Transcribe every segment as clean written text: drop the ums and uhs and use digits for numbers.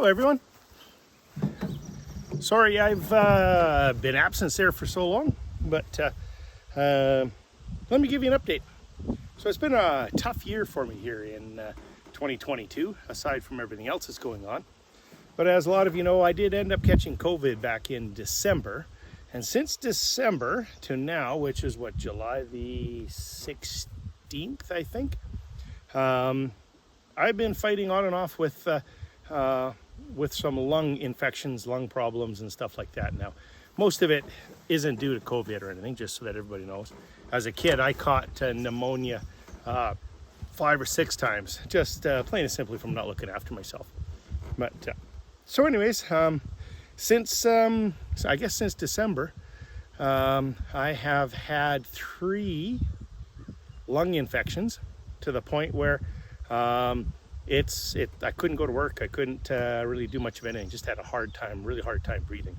Hello everyone. Sorry I've been absent there for so long, but let me give you an update. So it's been a tough year for me here in 2022, aside from everything else that's going on. But as a lot of you know, I did end up catching COVID back in December. And since December to now, which is what, July the 16th, I think, I've been fighting on and off with some lung infections, lung problems and stuff like that. Now, most of it isn't due to COVID or anything, just so that everybody knows. As a kid, I caught pneumonia 5 or 6 times, just plain and simply from not looking after myself. But so anyways, since December, I have had 3 lung infections to the point where I couldn't go to work. I couldn't really do much of anything. Just had a really hard time breathing.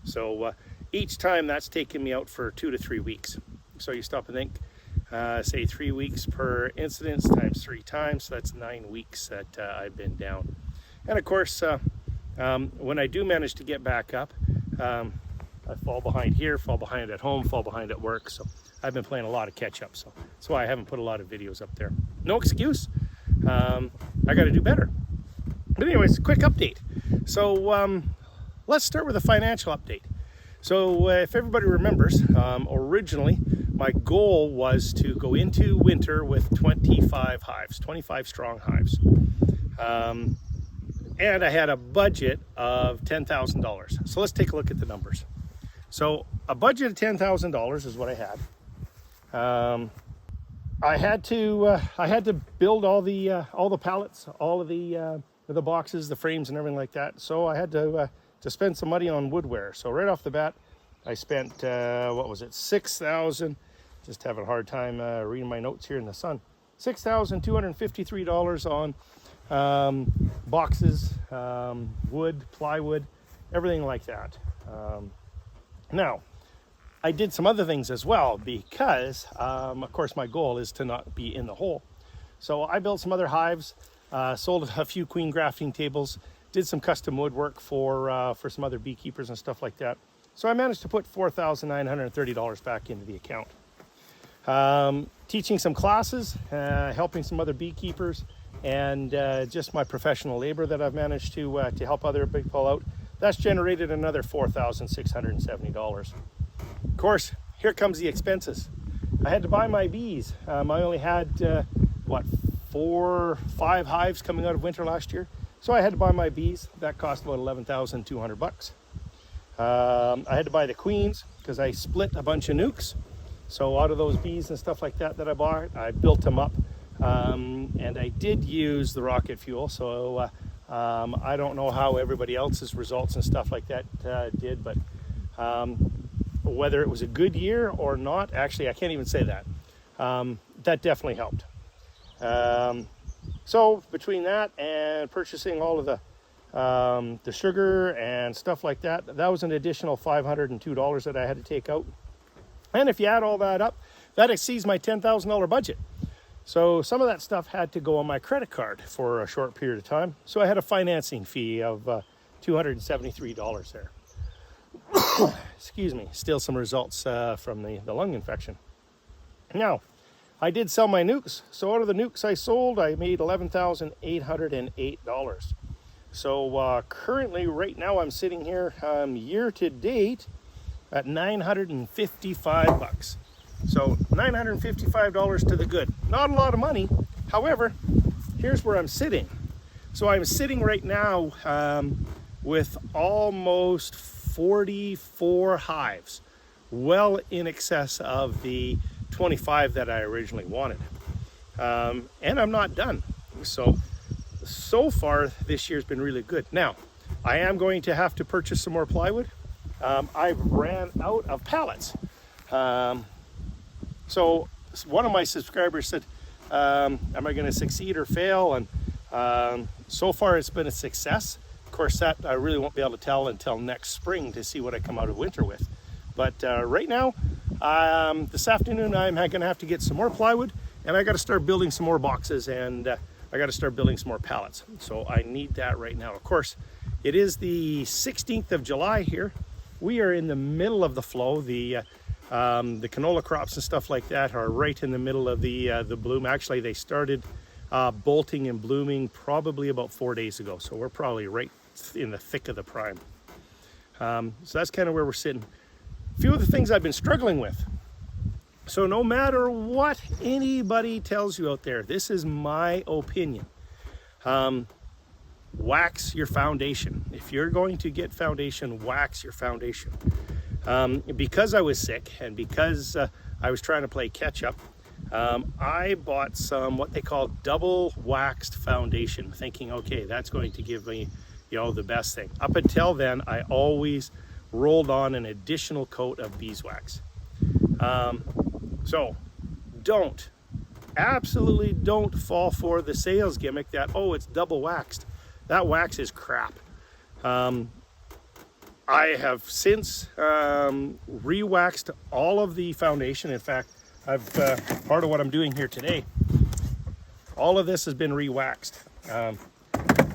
So each time that's taken me out for 2 to 3 weeks. So you stop and think, say 3 weeks per incidence times 3 times. So that's 9 weeks that I've been down. And of course, when I do manage to get back up, I fall behind here, fall behind at home, fall behind at work. So I've been playing a lot of catch up. So that's why I haven't put a lot of videos up there. No excuse. I got to do better. But anyways, quick update. So let's start with a financial update. So if everybody remembers, originally my goal was to go into winter with 25 hives, 25 strong hives. And I had a budget of $10,000. So let's take a look at the numbers. So a budget of $10,000 is what I had. I had to build all the pallets, all of the boxes, the frames, and everything like that. So I had to spend some money on woodware. So right off the bat, I spent $6,000. Just having a hard time reading my notes here in the sun. $6,253 on boxes, wood, plywood, everything like that. Now, I did some other things as well because, of course, my goal is to not be in the hole. So I built some other hives, sold a few queen grafting tables, did some custom woodwork for some other beekeepers and stuff like that. So I managed to put $4,930 back into the account. Teaching some classes, helping some other beekeepers, and just my professional labor that I've managed to help other people out. That's generated another $4,670. Of course, here comes the expenses. I had to buy my bees. I only had 4 or 5 hives coming out of winter last year, so I had to buy my bees. That cost about $11,200. I had to buy the queens because I split a bunch of nukes. So out of those bees and stuff like that I bought, I built them up, and I did use the rocket fuel. So I don't know how everybody else's results and stuff like that did, but whether it was a good year or not, actually I can't even say that. That definitely helped. So between that and purchasing all of the sugar and stuff like that, that was an additional $502 that I had to take out. And if you add all that up, that exceeds my $10,000 budget. So some of that stuff had to go on my credit card for a short period of time. So I had a financing fee of $273 there. Excuse me, still some results from the lung infection. Now, I did sell my nukes. So out of the nukes I sold, I made $11,808. So currently, right now, I'm sitting here year to date at $955. So $955 to the good. Not a lot of money. However, here's where I'm sitting. So I'm sitting right now with almost 44 hives, well in excess of the 25 that I originally wanted. And I'm not done. So far this year's been really good. Now, I am going to have to purchase some more plywood. I've ran out of pallets. So one of my subscribers said, am I going to succeed or fail? And so far it's been a success. Of course, that I really won't be able to tell until next spring to see what I come out of winter with. But right now, this afternoon, I'm going to have to get some more plywood, and I got to start building some more boxes, and I got to start building some more pallets. So I need that right now. Of course, It is the 16th of July here. We are in the middle of the flow. The canola crops and stuff like that are right in the middle of the bloom. Actually, they started bolting and blooming probably about 4 days ago. So we're probably right in the thick of the prime. So that's kind of where we're sitting. A few of the things I've been struggling with. So no matter what anybody tells you out there, this is my opinion. Wax your foundation. If you're going to get foundation, wax your foundation. Because I was sick and because I was trying to play catch up, I bought some what they call double waxed foundation, thinking, okay, that's going to give me, the best thing. Up until then, I always rolled on an additional coat of beeswax. So absolutely don't fall for the sales gimmick that, oh, it's double waxed. That wax is crap. I have since re-waxed all of the foundation. In fact, I've part of what I'm doing here today, all of this has been re-waxed.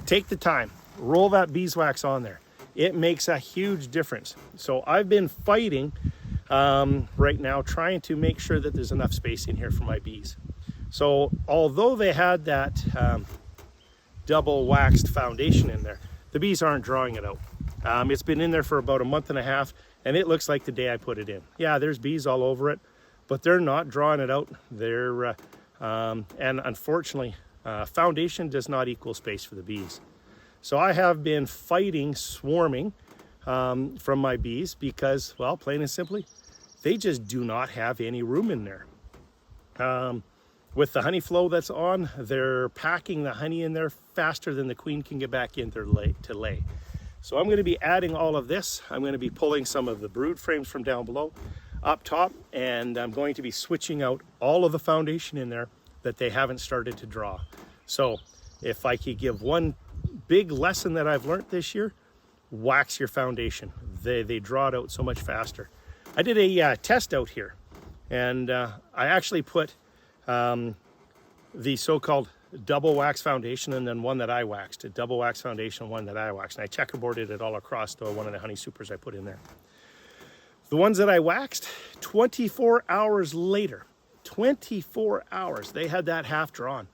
Take the time, roll that beeswax on there. It makes a huge difference. So I've been fighting right now, trying to make sure that there's enough space in here for my bees. So although they had that double waxed foundation in there, the bees aren't drawing it out. It's been in there for about a month and a half, and it looks like the day I put it in. Yeah, there's bees all over it, but they're not drawing it out. They're and unfortunately, foundation does not equal space for the bees. So I have been fighting swarming from my bees because, well, plain and simply, they just do not have any room in there. With the honey flow that's on, they're packing the honey in there faster than the queen can get back in there to lay. So I'm going to be adding all of this. I'm going to be pulling some of the brood frames from down below up top, and I'm going to be switching out all of the foundation in there that they haven't started to draw. So if I could give one big lesson that I've learned this year, wax your foundation. They draw it out so much faster. I did a test out here, and I actually put the so-called double wax foundation and then one that I waxed, a double wax foundation, one that I waxed, and I checkerboarded it all across to one of the honey supers I put in there. The ones that I waxed, 24 hours later, 24 hours, they had that half drawn.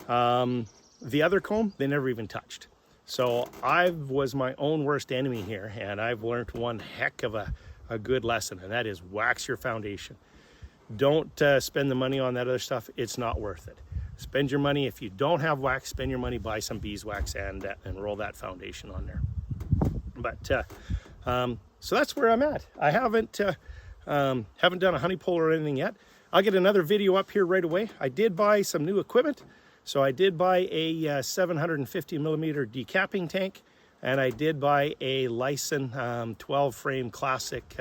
The other comb, they never even touched. So I was my own worst enemy here, and I've learned one heck of a good lesson, and that is wax your foundation. Don't spend the money on that other stuff. It's not worth it. Spend your money. If you don't have wax, spend your money, buy some beeswax and roll that foundation on there. But so that's where I'm at. I haven't done a honey pole or anything yet. I'll get another video up here right away. I did buy some new equipment. So I did buy a 750 millimeter decapping tank, and I did buy a Lyson 12 frame classic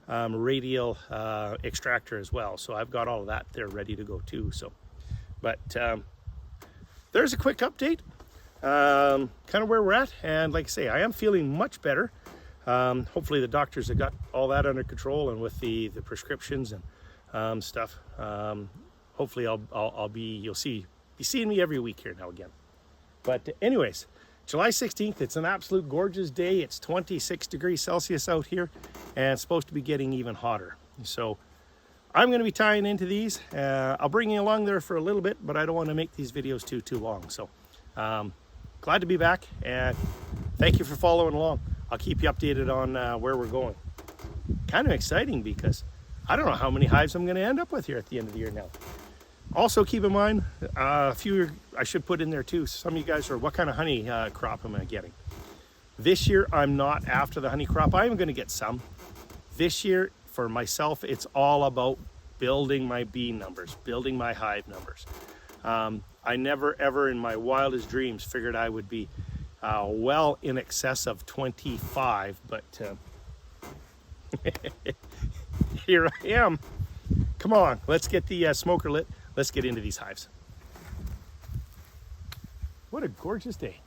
radial extractor as well. So I've got all of that there ready to go too. So, but there's a quick update, kind of where we're at. And like I say, I am feeling much better. Hopefully the doctors have got all that under control, and with the prescriptions and stuff. Hopefully you'll be seeing me every week here now again. But anyways, July 16th, it's an absolute gorgeous day. It's 26 degrees Celsius out here, and it's supposed to be getting even hotter. So I'm going to be tying into these. I'll bring you along there for a little bit, but I don't want to make these videos too long. So glad to be back, and thank you for following along. I'll keep you updated on where we're going. Kind of exciting because I don't know how many hives I'm going to end up with here at the end of the year now. Also keep in mind, a few I should put in there too. Some of you guys are, what kind of honey crop am I getting? This year, I'm not after the honey crop. I am going to get some. This year, for myself, it's all about building my bee numbers, building my hive numbers. I never, ever in my wildest dreams figured I would be well in excess of 25, but here I am. Come on, let's get the smoker lit. Let's get into these hives. What a gorgeous day.